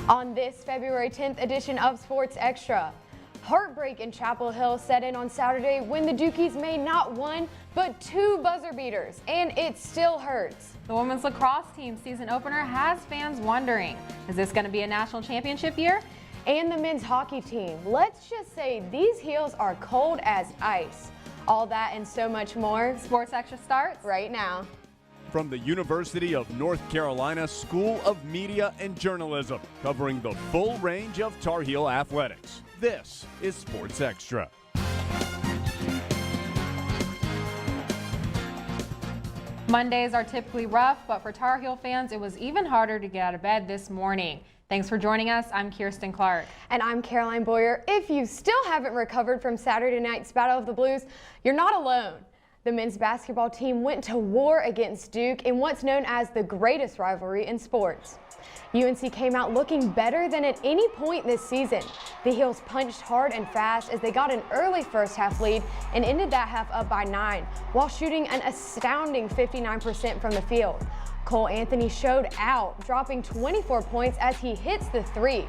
On this February 10th edition of Sports Extra, heartbreak in Chapel Hill set in on Saturday when the Dukies made not one, but two buzzer beaters, and it still hurts. The women's lacrosse team season opener has fans wondering, is this going to be a national championship year? And the men's hockey team, let's just say these heels are cold as ice. All that and so much more. Sports Extra starts right now. From the University of North Carolina School of Media and Journalism, covering the full range of Tar Heel athletics. This is Sports Extra. Mondays are typically rough, but for Tar Heel fans, it was even harder to get out of bed this morning. Thanks for joining us. I'm Kirsten Clark. And I'm Caroline Boyer. If you still haven't recovered from Saturday night's Battle of the Blues, you're not alone. The men's basketball team went to war against Duke in what's known as the greatest rivalry in sports. UNC came out looking better than at any point this season. The Heels punched hard and fast as they got an early first half lead and ended that half up by 9, while shooting an astounding 59% from the field. Cole Anthony showed out, dropping 24 points as he hits the three.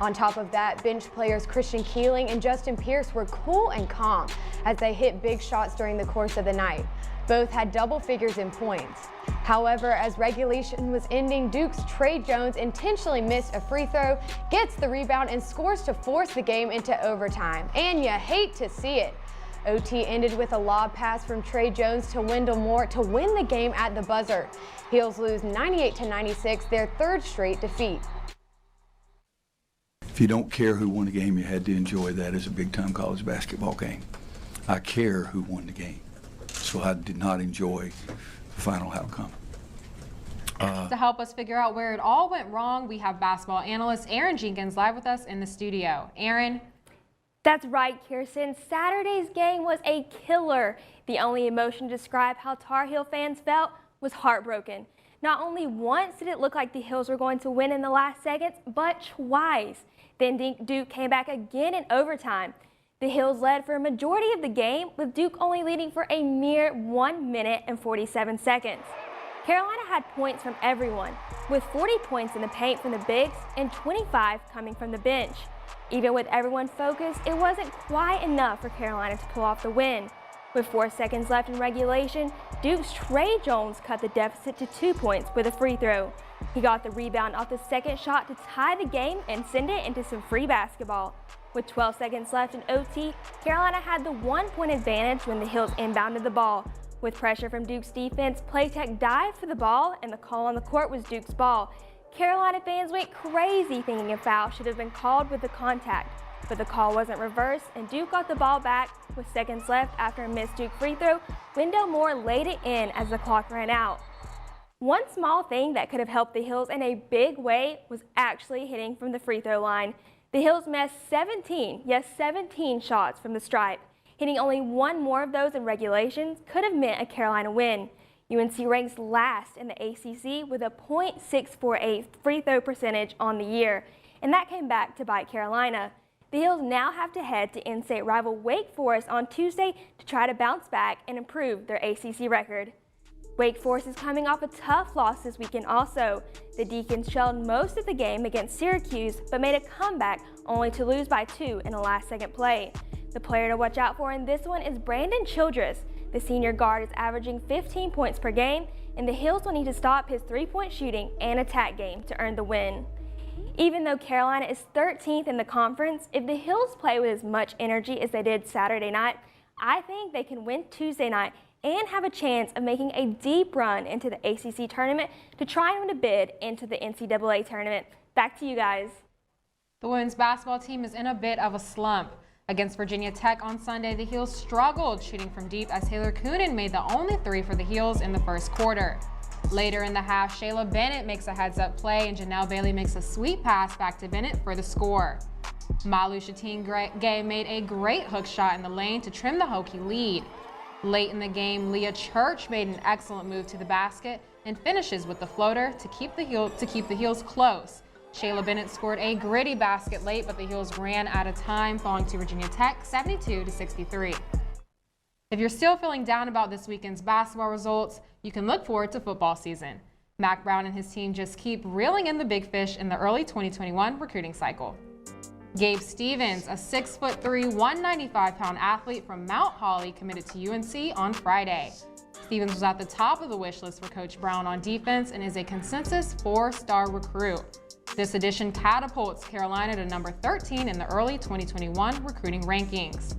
On top of that, bench players Christian Keeling and Justin Pierce were cool and calm as they hit big shots during the course of the night. Both had double figures in points. However, as regulation was ending, Duke's Trey Jones intentionally missed a free throw, gets the rebound, and scores to force the game into overtime. And you hate to see it. OT ended with a lob pass from Trey Jones to Wendell Moore to win the game at the buzzer. Heels lose 98-96, their third straight defeat. If you don't care who won the game, you had to enjoy that as a big-time college basketball game. I care who won the game, so I did not enjoy the final outcome. To help us figure out where it all went wrong, we have basketball analyst Aaron Jenkins live with us in the studio. Aaron? That's right, Kirsten. Saturday's game was a killer. The only emotion to describe how Tar Heel fans felt was heartbroken. Not only once did it look like the Heels were going to win in the last seconds, but twice. Then Duke came back again in overtime. The Heels led for a majority of the game, with Duke only leading for a mere 1 minute and 47 seconds. Carolina had points from everyone, with 40 points in the paint from the bigs and 25 coming from the bench. Even with everyone focused, it wasn't quite enough for Carolina to pull off the win. With 4 seconds left in regulation, Duke's Trey Jones cut the deficit to 2 points with a free throw. He got the rebound off the second shot to tie the game and send it into some free basketball. With 12 seconds left in OT, Carolina had the 1-point advantage when the Heels inbounded the ball. With pressure from Duke's defense, Playtech dived for the ball, and the call on the court was Duke's ball. Carolina fans went crazy thinking a foul should have been called with the contact, but the call wasn't reversed, and Duke got the ball back. With seconds left after a missed Duke free throw, Wendell Moore laid it in as the clock ran out. One small thing that could have helped the Heels in a big way was actually hitting from the free throw line. The Heels missed 17 shots from the stripe. Hitting only one more of those in regulations could have meant a Carolina win. UNC ranks last in the ACC with a .648 free throw percentage on the year, and that came back to bite Carolina. The Heels now have to head to in-state rival Wake Forest on Tuesday to try to bounce back and improve their ACC record. Wake Forest is coming off a tough loss this weekend also. The Deacons shelled most of the game against Syracuse, but made a comeback only to lose by 2 in a last-second play. The player to watch out for in this one is Brandon Childress. The senior guard is averaging 15 points per game, and the Heels will need to stop his three-point shooting and attack game to earn the win. Even though Carolina is 13th in the conference, if the Heels play with as much energy as they did Saturday night, I think they can win Tuesday night and have a chance of making a deep run into the ACC tournament to try and win a bid into the NCAA tournament. Back to you guys. The women's basketball team is in a bit of a slump. Against Virginia Tech on Sunday, the Heels struggled shooting from deep as Taylor Coonan made the only three for the Heels in the first quarter. Later in the half, Shayla Bennett makes a heads-up play and Janelle Bailey makes a sweet pass back to Bennett for the score. Malu Shateen-Gay made a great hook shot in the lane to trim the Hokie lead. Late in the game, Leah Church made an excellent move to the basket and finishes with the floater to keep the Heels close. Shayla Bennett scored a gritty basket late, but the Heels ran out of time, falling to Virginia Tech 72-63. If you're still feeling down about this weekend's basketball results, you can look forward to football season. Mac Brown and his team just keep reeling in the big fish in the early 2021 recruiting cycle. Gabe Stevens, a 6'3", 195-pound athlete from Mount Holly, committed to UNC on Friday. Stevens was at the top of the wish list for Coach Brown on defense and is a consensus 4-star recruit. This addition catapults Carolina to number 13 in the early 2021 recruiting rankings.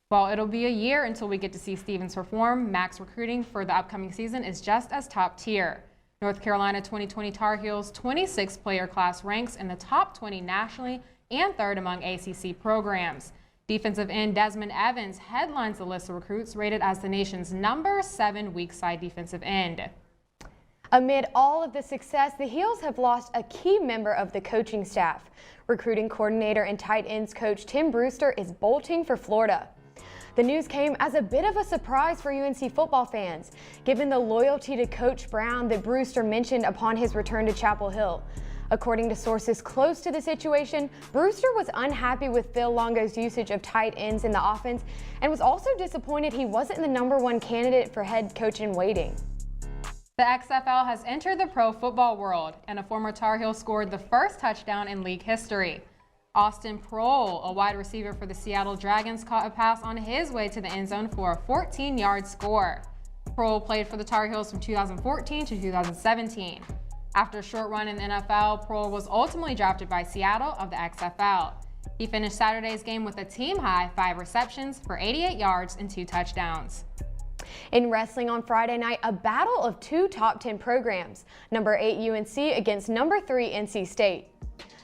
While it'll be a year until we get to see Stevens perform, Mac's recruiting for the upcoming season is just as top tier. North Carolina 2020 Tar Heels 26-player class ranks in the top 20 nationally and third among ACC programs. Defensive end Desmond Evans headlines the list of recruits rated as the nation's number 7 weak side defensive end. Amid all of the success, the Heels have lost a key member of the coaching staff. Recruiting coordinator and tight ends coach Tim Brewster is bolting for Florida. The news came as a bit of a surprise for UNC football fans, given the loyalty to Coach Brown that Brewster mentioned upon his return to Chapel Hill. According to sources close to the situation, Brewster was unhappy with Phil Longo's usage of tight ends in the offense and was also disappointed he wasn't the #1 candidate for head coach in waiting. The XFL has entered the pro football world, and a former Tar Heel scored the first touchdown in league history. Austin Proehl, a wide receiver for the Seattle Dragons, caught a pass on his way to the end zone for a 14-yard score. Proehl played for the Tar Heels from 2014 to 2017. After a short run in the NFL, Proehl was ultimately drafted by Seattle of the XFL. He finished Saturday's game with a team-high 5 receptions for 88 yards and 2 touchdowns. In wrestling on Friday night, a battle of 2 top 10 programs, number 8 UNC against number 3 NC State.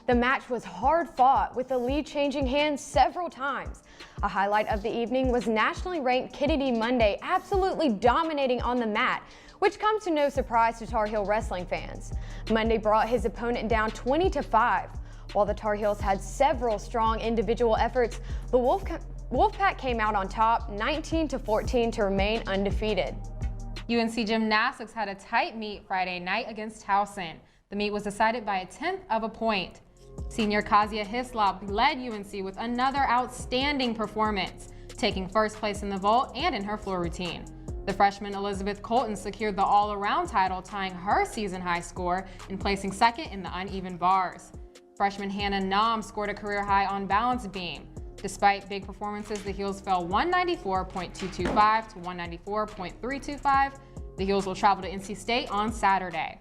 The match was hard-fought, with the lead changing hands several times. A highlight of the evening was nationally ranked Kennedy Monday absolutely dominating on the mat, which comes to no surprise to Tar Heel wrestling fans. Monday brought his opponent down 20-5. While the Tar Heels had several strong individual efforts, the Wolfpack came out on top 19-14 to remain undefeated. UNC Gymnastics had a tight meet Friday night against Towson. The meet was decided by 1/10 of a point. Senior Kazia Hislop led UNC with another outstanding performance, taking first place in the vault and in her floor routine. The freshman Elizabeth Colton secured the all-around title, tying her season-high score and placing second in the uneven bars. Freshman Hannah Nam scored a career-high on balance beam. Despite big performances, the Heels fell 194.225 to 194.325. The Heels will travel to NC State on Saturday.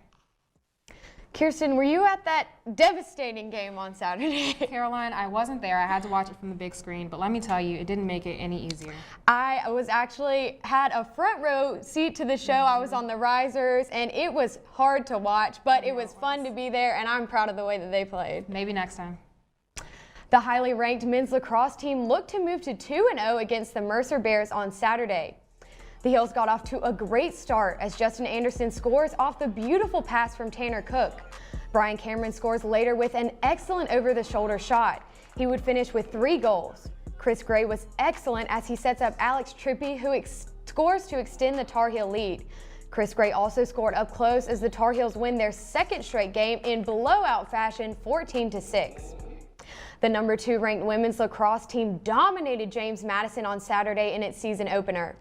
Kirsten, were you at that devastating game on Saturday? Caroline, I wasn't there. I had to watch it from the big screen, but let me tell you, it didn't make it any easier. I was actually had a front row seat to the show. I was on the risers, and it was hard to watch, but it was fun to be there, and I'm proud of the way that they played. Maybe next time. The highly ranked men's lacrosse team looked to move to 2-0 against the Mercer Bears on Saturday. The Heels got off to a great start as Justin Anderson scores off the beautiful pass from Tanner Cook. Brian Cameron scores later with an excellent over-the-shoulder shot. He would finish with 3 goals. Chris Gray was excellent as he sets up Alex Trippi, who scores to extend the Tar Heel lead. Chris Gray also scored up close as the Tar Heels win their 2nd straight game in blowout fashion, 14-6. The number 2 ranked women's lacrosse team dominated James Madison on Saturday in its season opener.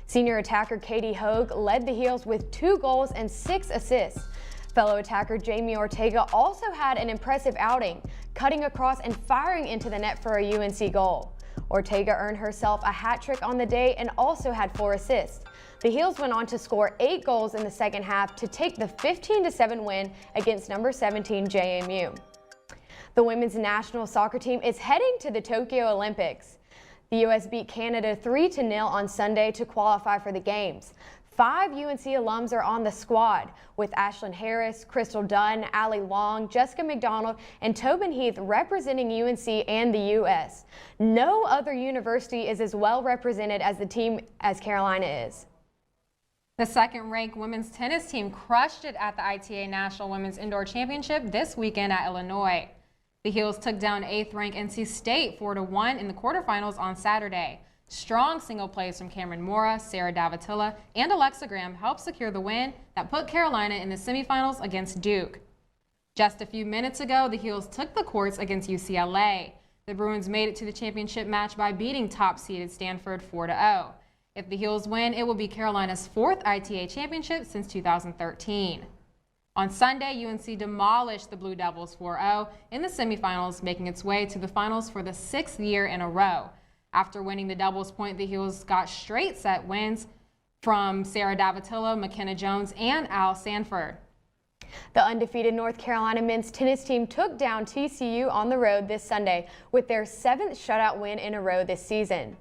Senior attacker Katie Hogue led the Heels with 2 goals and 6 assists. Fellow attacker Jamie Ortega also had an impressive outing, cutting across and firing into the net for a UNC goal. Ortega earned herself a hat trick on the day and also had 4 assists. The Heels went on to score 8 goals in the second half to take the 15-7 win against number 17 JMU. The women's national soccer team is heading to the Tokyo Olympics. The U.S. beat Canada 3-0 on Sunday to qualify for the games. 5 UNC alums are on the squad, with Ashlyn Harris, Crystal Dunn, Allie Long, Jessica McDonald, and Tobin Heath representing UNC and the U.S. No other university is as well represented as the team as Carolina is. The 2nd-ranked women's tennis team crushed it at the ITA National Women's Indoor Championship this weekend at Illinois. The Heels took down 8th-ranked NC State 4-1 in the quarterfinals on Saturday. Strong single plays from Cameron Mora, Sarah Davatilla, and Alexa Graham helped secure the win that put Carolina in the semifinals against Duke. Just a few minutes ago, the Heels took the courts against UCLA. The Bruins made it to the championship match by beating top-seeded Stanford 4-0. If the Heels win, it will be Carolina's 4th ITA championship since 2013. On Sunday, UNC demolished the Blue Devils 4-0 in the semifinals, making its way to the finals for the 6th year in a row. After winning the doubles point, the Heels got straight set wins from Sarah Davatilla, McKenna Jones, and Al Sanford. The undefeated North Carolina men's tennis team took down TCU on the road this Sunday with their 7th shutout win in a row this season.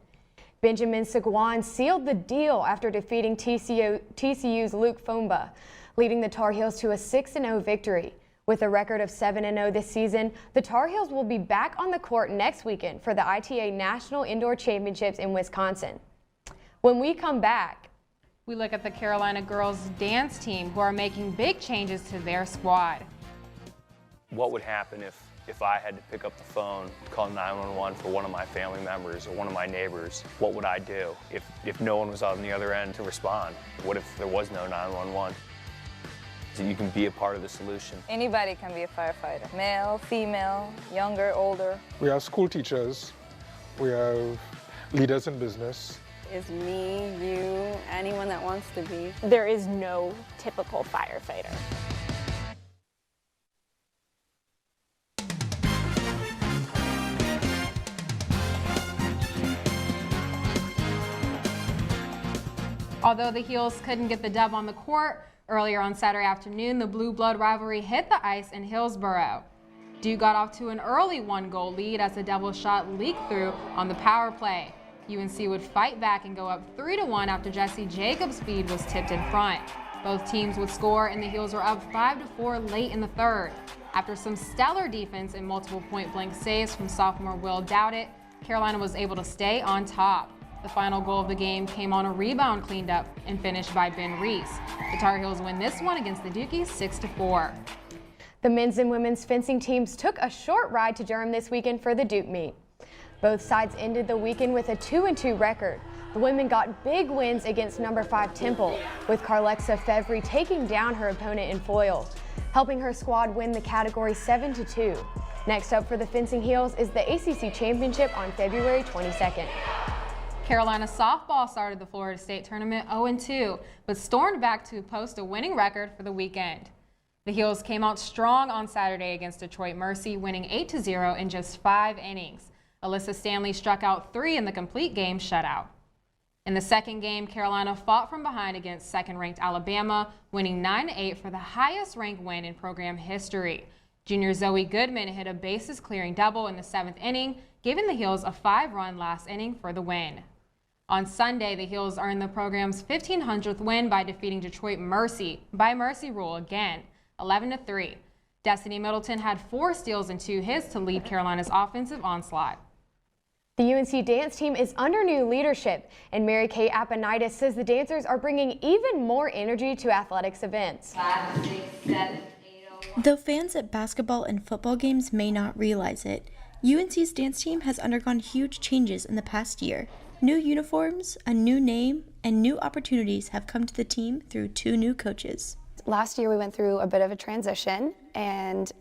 Benjamin Seguin sealed the deal after defeating TCU's Luke Fomba, leading the Tar Heels to a 6-0 victory. With a record of 7-0 this season, the Tar Heels will be back on the court next weekend for the ITA National Indoor Championships in Wisconsin. When we come back, we look at the Carolina girls dance team, who are making big changes to their squad. What would happen if I had to pick up the phone, call 911 for one of my family members or one of my neighbors? What would I do if no one was on the other end to respond? What if there was no 911? So you can be a part of the solution. Anybody can be a firefighter, male, female, younger, older. We have school teachers, we have leaders in business. Is me, you, anyone that wants to be. There is no typical firefighter. Although the Heels couldn't get the dub on the court, earlier on Saturday afternoon, the Blue Blood rivalry hit the ice in Hillsborough. Duke got off to an early 1-goal lead as a double shot leaked through on the power play. UNC would fight back and go up 3-1 after Jesse Jacobs' feed was tipped in front. Both teams would score, and the Heels were up 5-4 late in the third. After some stellar defense and multiple point-blank saves from sophomore Will Dowdett, Carolina was able to stay on top. The final goal of the game came on a rebound cleaned up and finished by Ben Reese. The Tar Heels win this one against the Dukies 6-4. the men's and women's fencing teams took a short ride to Durham this weekend for the Duke meet. Both sides ended the weekend with a 2-2 record. The women got big wins against number 5 Temple, with Carlexa Fevry taking down her opponent in foil, helping her squad win the category 7-2. Next up for the Fencing Heels is the ACC Championship on February 22nd. Carolina softball started the Florida State tournament 0-2, but stormed back to post a winning record for the weekend. The Heels came out strong on Saturday against Detroit Mercy, winning 8-0 in just 5 innings. Alyssa Stanley struck out 3 in the complete game shutout. In the second game, Carolina fought from behind against second-ranked Alabama, winning 9-8 for the highest-ranked win in program history. Junior Zoe Goodman hit a bases-clearing double in the 7th inning, giving the Heels a 5-run last inning for the win. On Sunday, the Heels earned the program's 1,500th win by defeating Detroit Mercy by mercy rule again, 11-3. Destiny Middleton had 4 steals and 2 hits to lead Carolina's offensive onslaught. The UNC dance team is under new leadership, and Mary Kay Aponitis says the dancers are bringing even more energy to athletics events. 5, 6, 7, 8, 0, Though fans at basketball and football games may not realize it, UNC's dance team has undergone huge changes in the past year. New uniforms, a new name, and new opportunities have come to the team through 2 new coaches. Last year we went through a bit of a transition and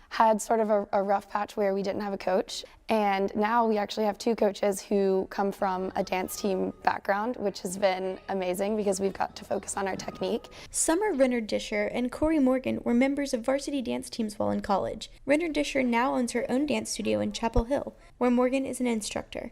had sort of a rough patch where we didn't have a coach. And now we actually have 2 coaches who come from a dance team background, which has been amazing because we've got to focus on our technique. Summer Renner-Disher and Corey Morgan were members of varsity dance teams while in college. Renner-Disher now owns her own dance studio in Chapel Hill, where Morgan is an instructor.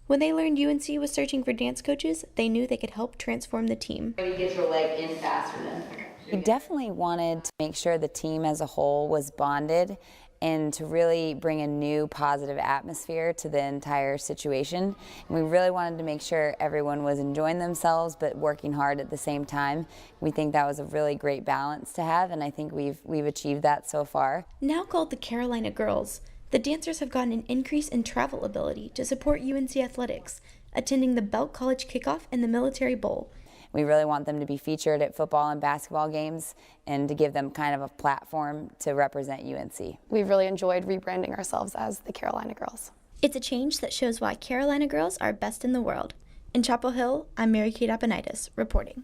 When they learned UNC was searching for dance coaches, they knew they could help transform the team. You get your leg in faster than. We definitely wanted to make sure the team as a whole was bonded and to really bring a new positive atmosphere to the entire situation. And we really wanted to make sure everyone was enjoying themselves but working hard at the same time. We think that was a really great balance to have, and I think we've achieved that so far. Now called the Carolina Girls, the dancers have gotten an increase in travel ability to support UNC athletics, attending the Belk College Kickoff and the Military Bowl. We really want them to be featured at football and basketball games and to give them kind of a platform to represent UNC. We've really enjoyed rebranding ourselves as the Carolina Girls. It's a change that shows why Carolina Girls are best in the world. In Chapel Hill, I'm Mary Kate Aponitis reporting.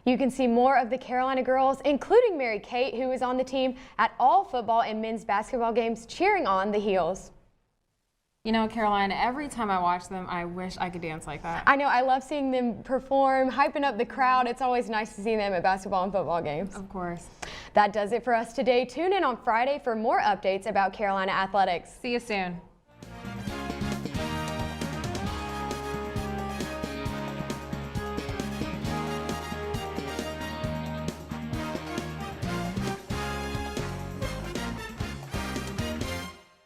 You can see more of the Carolina Girls, including Mary Kate, who is on the team at all football and men's basketball games cheering on the Heels. You know, Carolina, every time I watch them, I wish I could dance like that. I know, I love seeing them perform, hyping up the crowd. It's always nice to see them at basketball and football games. Of course. That does it for us today. Tune in on Friday for more updates about Carolina athletics. See you soon.